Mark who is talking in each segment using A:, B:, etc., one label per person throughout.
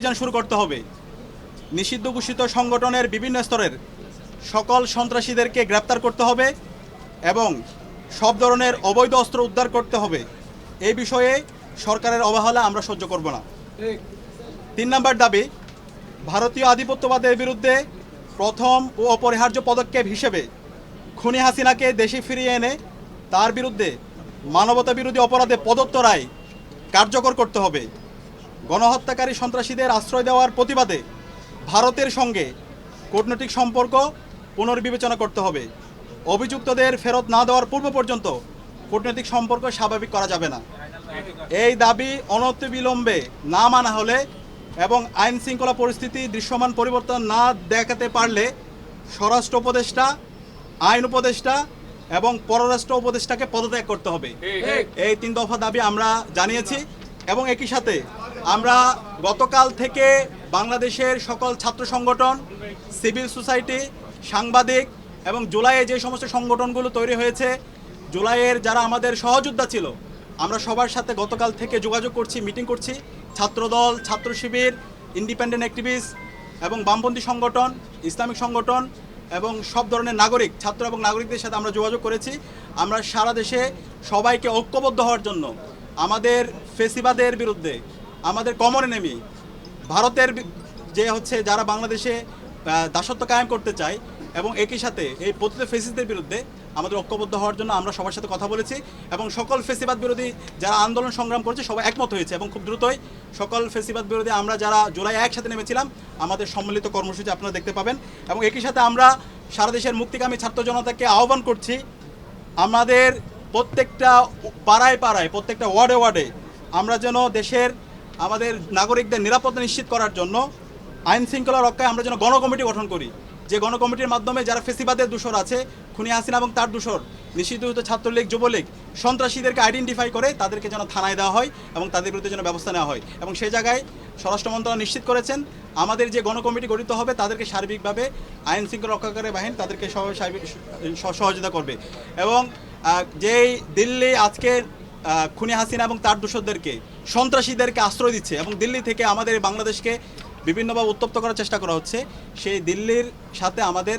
A: অভিযান শুরু করতে হবে। নিষিদ্ধ ঘোষিত সংগঠনের বিভিন্ন স্তরের সকল সন্ত্রাসীদেরকে গ্রেপ্তার করতে হবে এবং সব ধরনের অবৈধ অস্ত্র উদ্ধার করতে হবে। এই বিষয়ে সরকারের অবহেলা আমরা সহ্য করব না। 3 নম্বর দাবি, ভারতীয় আধিপত্যবাদের বিরুদ্ধে প্রথম ও অপরিহার্য পদক্ষেপ হিসেবে খুনি হাসিনাকে দেশে ফিরিয়ে এনে তার বিরুদ্ধে মানবতা বিরোধী অপরাধে প্রদত্ত রায় কার্যকর করতে হবে। গণহত্যাকারী সন্ত্রাসীদের আশ্রয় দেওয়ার প্রতিবাদে ভারতের সঙ্গে কূটনৈতিক সম্পর্ক পুনর্বিবেচনা করতে হবে। অভিযুক্তদের ফেরত না দেওয়ার পূর্ব পর্যন্ত কূটনৈতিক সম্পর্ক স্বাভাবিক করা যাবে না। এই দাবি অনতিবিলম্বে না মানা হলে এবং আইন শৃঙ্খলা পরিস্থিতি দৃশ্যমান পরিবর্তন না দেখাতে পারলে স্বরাষ্ট্র উপদেষ্টা, আইন উপদেষ্টা এবং পররাষ্ট্র উপদেষ্টাকে পদত্যাগ করতে হবে। এই 3 দফা দাবি আমরা জানিয়েছি এবং একই সাথে আমরা গতকাল থেকে বাংলাদেশের সকল ছাত্র সংগঠন, সিভিল সোসাইটি, সাংবাদিক এবং জুলাইয়ে যে সমস্ত সংগঠনগুলো তৈরি হয়েছে, জুলাইয়ের যারা আমাদের সহযোদ্ধা ছিল, আমরা সবার সাথে গতকাল থেকে যোগাযোগ করছি, মিটিং করছি। ছাত্রদল, ছাত্র শিবির, ইন্ডিপেন্ডেন্ট অ্যাক্টিভিস্ট এবং বামপন্থী সংগঠন, ইসলামিক সংগঠন এবং সব ধরনের নাগরিক, ছাত্র এবং নাগরিকদের সাথে আমরা যোগাযোগ করেছি। আমরা সারা দেশে সবাইকে ঐক্যবদ্ধ হওয়ার জন্য আমাদের ফেসিবাদের বিরুদ্ধে, আমাদের কমন এনিমি ভারতের যে যারা বাংলাদেশে দাসত্ব কায়েম করতে চায় এবং একই সাথে এই পতিত ফেসিস্টদের বিরুদ্ধে আমাদের ঐক্যবদ্ধ হওয়ার জন্য আমরা সবার সাথে কথা বলেছি এবং সকল ফেসিবাদ বিরোধী যারা আন্দোলন সংগ্রাম করেছে সবাই একমত হয়েছে এবং খুব দ্রুতই সকল ফেসিবাদ বিরোধী আমরা যারা জুলাই একসাথে নেমেছিলাম আমাদের সম্মিলিত কর্মসূচি আপনারা দেখতে পাবেন। এবং একই সাথে আমরা সারা দেশের মুক্তিকামী ছাত্র জনতাকে আহ্বান করছি, আমাদের প্রত্যেকটা পাড়ায় পাড়ায়, প্রত্যেকটা ওয়ার্ডে ওয়ার্ডে আমরা যেন দেশের আমাদের নাগরিকদের নিরাপত্তা নিশ্চিত করার জন্য আইন শৃঙ্খলা রক্ষায় আমরা যেন গণকমিটি গঠন করি, যে গণকমিটির মাধ্যমে যারা ফেসিবাদের দূষর আছে, খুনি হাসিনা এবং তার দূষর, নিষিদ্ধ ছাত্রলীগ, যুবলীগ, সন্ত্রাসীদেরকে আইডেন্টিফাই করে তাদেরকে যেন থানায় দেওয়া হয় এবং তাদের বিরুদ্ধে যেন ব্যবস্থা নেওয়া হয়। এবং সেই জায়গায় স্বরাষ্ট্র মন্ত্রণালয় নিশ্চিত করেছেন আমাদের যে গণকমিটি গঠিত হবে তাদেরকে সার্বিকভাবে আইন শৃঙ্খলা রক্ষাকারী বাহিনী তাদেরকে সহযোগিতা করবে। এবং যেই দিল্লি আজকে খুনি হাসিনা এবং তার দূষরদেরকে, সন্ত্রাসীদেরকে আশ্রয় দিচ্ছে এবং দিল্লি থেকে আমাদের বাংলাদেশকে বিভিন্নভাবে উত্তপ্ত করার চেষ্টা করা হচ্ছে, সেই দিল্লির সাথে আমাদের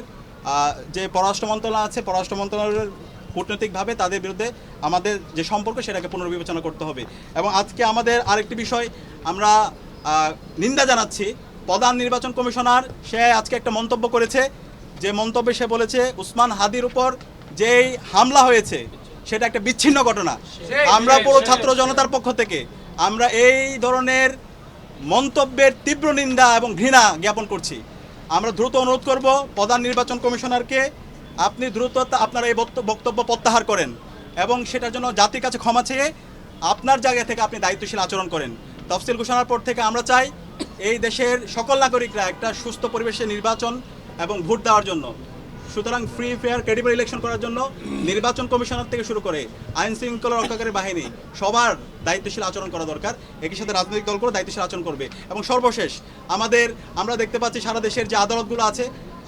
A: যে পররাষ্ট্র মন্ত্রণালয় আছে, পররাষ্ট্র মন্ত্রণালয়ের কূটনৈতিকভাবে তাদের বিরুদ্ধে আমাদের যে সম্পর্ক সেটাকে পুনর্বিবেচনা করতে হবে। এবং আজকে আমাদের আরেকটি বিষয় আমরা নিন্দা জানাচ্ছি, প্রধান নির্বাচন কমিশনার সে আজকে একটা মন্তব্য করেছে, যে মন্তব্যে সে বলেছে উসমান হাদির উপর যেই হামলা হয়েছে সেটা একটা বিচ্ছিন্ন ঘটনা। আমরা পুরো ছাত্র জনতার পক্ষ থেকে আমরা এই ধরনের মন্তব্যের তীব্র নিন্দা এবং ঘৃণা জ্ঞাপন করছি। আমরা দ্রুত অনুরোধ করব প্রধান নির্বাচন কমিশনারকে, আপনি দ্রুত আপনার এই বক্তব্য প্রত্যাহার করেন এবং সেটার জন্য জাতির কাছে ক্ষমা চেয়ে আপনার জায়গা থেকে আপনি দায়িত্বশীল আচরণ করেন। তফসিল ঘোষণার পর থেকে আমরা চাই এই দেশের সকল নাগরিকরা একটা সুস্থ পরিবেশে নির্বাচন এবং ভোট দেওয়ার জন্য, সুতরাং ফ্রি ফেয়ার ক্রেডিবল ইলেকশন করার জন্য নির্বাচন কমিশনার থেকে শুরু করে আইন শৃঙ্খলা রক্ষাকারী বাহিনী সবার দায়িত্বশীল আচরণ করা দরকার। একই সাথে রাজনৈতিক দলগুলো দায়িত্বশীল আচরণ করবে। এবং সর্বশেষ আমরা দেখতে পাচ্ছি সারা দেশের যে আদালতগুলো আছে,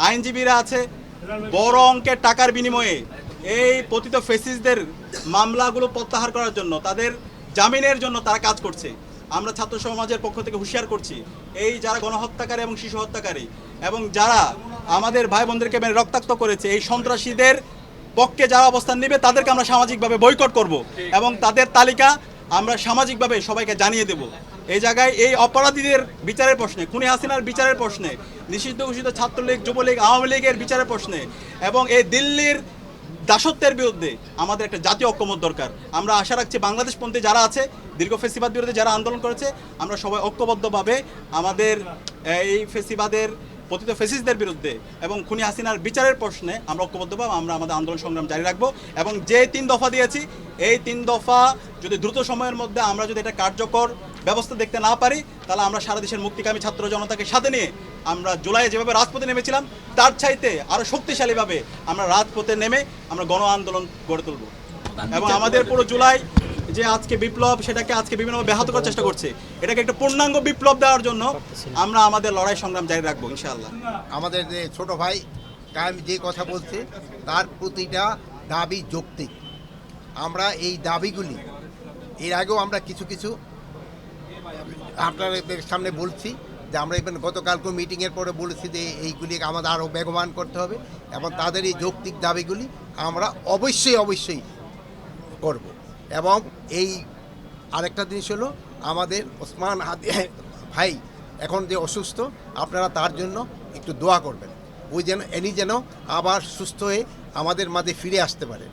A: আইনজীবীরা আছে, বড় অঙ্কের টাকার বিনিময়ে এই পতিত ফেসিস্টদের মামলাগুলো প্রত্যাহার করার জন্য, তাদের জামিনের জন্য তারা কাজ করছে। আমরা ছাত্র সমাজের পক্ষ থেকে হুঁশিয়ার করছি, এই যারা গণহত্যাকারী এবং শিশু হত্যাকারী এবং যারা আমাদের ভাই বোনদেরকে রক্তাক্ত করেছে, এই সন্ত্রাসীদের পক্ষে যারা অবস্থান নেবে তাদেরকে আমরা সামাজিকভাবে বয়কট করব এবং তাদের তালিকা আমরা সামাজিকভাবে সবাইকে জানিয়ে দেব। এই জায়গায় এই অপরাধীদের বিচারের প্রশ্নে, খুনি হাসিনার বিচারের প্রশ্নে, নিষিদ্ধ ঘোষিত ছাত্রলীগ, যুবলীগ, আওয়ামী লীগের বিচারের প্রশ্নে এবং এই দিল্লির দাসত্বের বিরুদ্ধে আমাদের একটা জাতীয় ঐক্যমত দরকার। আমরা আশা রাখছি বাংলাদেশপন্থী যারা আছে, দীর্ঘ ফেসিবাদ বিরুদ্ধে যারা আন্দোলন করেছে, আমরা সবাই ঐক্যবদ্ধভাবে আমাদের এই ফেসিবাদের পতিত ফেসিস্টদের বিরুদ্ধে এবং খুনি হাসিনার বিচারের প্রশ্নে আমরা ঐক্যবদ্ধভাবে আমরা আমাদের আন্দোলন সংগ্রাম জারি রাখবো। এবং যে 3 দফা দিয়েছি, এই 3 দফা যদি দ্রুত সময়ের মধ্যে আমরা যদি এটা কার্যকর ব্যবস্থা দেখতে না পারি, তাহলে আমরা সারা দেশের মুক্তিকামী ছাত্র জনতাকে সাথে নিয়ে আমরা জুলাইয়ে যেভাবে রাজপথে নেমেছিলাম তার চাইতে আরও শক্তিশালীভাবে আমরা রাজপথে নেমে আমরা গণ আন্দোলন গড়ে তুলব। এবং আমাদের পুরো জুলাই যে আজকে বিপ্লব, সেটাকে আজকে বিভিন্নভাবে ব্যাহত করার চেষ্টা করছে, এটাকে একটা পূর্ণাঙ্গ বিপ্লব দেওয়ার জন্য আমরা আমাদের লড়াই সংগ্রাম জারি রাখবো ইনশাআল্লাহ।
B: আমাদের যে ছোট ভাই কায়েম যে কথা বলছে তার প্রতিটা দাবি যৌক্তিক। আমরা এই দাবিগুলি এর আগেও আমরা কিছু আপনাদের সামনে বলছি যে আমরা ইভেন গতকালকে মিটিংয়ের পরে বলেছি যে এইগুলি আমাদের আরও বেগবান করতে হবে এবং তাদের এই যৌক্তিক দাবিগুলি আমরা অবশ্যই করব। এবং এই আরেকটা জিনিস হলো আমাদের ওসমান হাদি ভাই এখন যে অসুস্থ, আপনারা তার জন্য একটু দোয়া করবেন, ওই যেন যেন আবার সুস্থ হয়ে আমাদের মাঝে ফিরে আসতে পারে।